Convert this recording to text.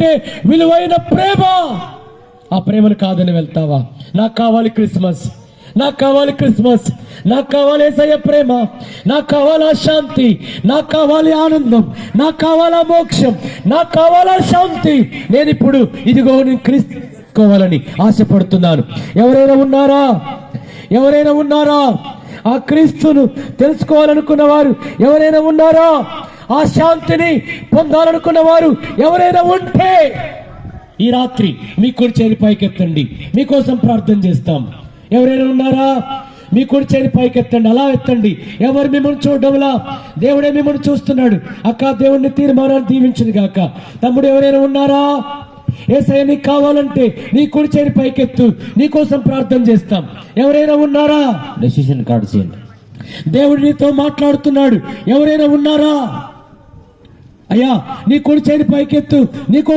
కంటే విలువైన ప్రేమ. ఆ ప్రేమను కాదని వెళ్తావా? నాకు కావాలి క్రిస్మస్, నాకు కావాలి క్రిస్మస్, నాకు కావాలి యేసయ్య ప్రేమ, నాకు కావాలా శాంతి, నాకు కావాలి ఆనందం, నాకు కావాలా మోక్షం, నాకు కావాలా శాంతి. నేను ఇప్పుడు ఇదిగో నేను క్రీస్తుకోవాలని ఆశపడుతున్నాను. ఎవరైనా ఉన్నారా? ఎవరైనా ఉన్నారా? ఆ క్రీస్తును తెలుసుకోవాలనుకున్న వారు ఎవరైనా ఉన్నారా? ఆ శాంతిని పొందాలనుకున్న వారు ఎవరైనా ఉంటే ఈ రాత్రి మీ కుడి చేయి పైకెత్తండి, మీకోసం ప్రార్థన చేస్తాం. ఎవరైనా ఉన్నారా? మీ కుడి చేయి పైకెత్తండి, అలా ఎత్తండి. ఎవరు మిమ్మల్ని చూడడంలా దేవుడే మిమ్మల్ని చూస్తున్నాడు. అక్క, దేవుడిని తీర్మానాన్ని దీవించింది గాక. తమ్ముడు, ఎవరైనా ఉన్నారా? యేసయ్య నీకు కావాలంటే నీ కుడి చేయి పైకెత్తు, నీకోసం ప్రార్థన చేస్తాం. ఎవరైనా ఉన్నారా? డెసిషన్ కార్డు చేయండి. దేవుడు నీతో మాట్లాడుతున్నాడు. ఎవరైనా ఉన్నారా? అయ్యా, నీ కుడి చేయి పైకెత్తు, నీకోసం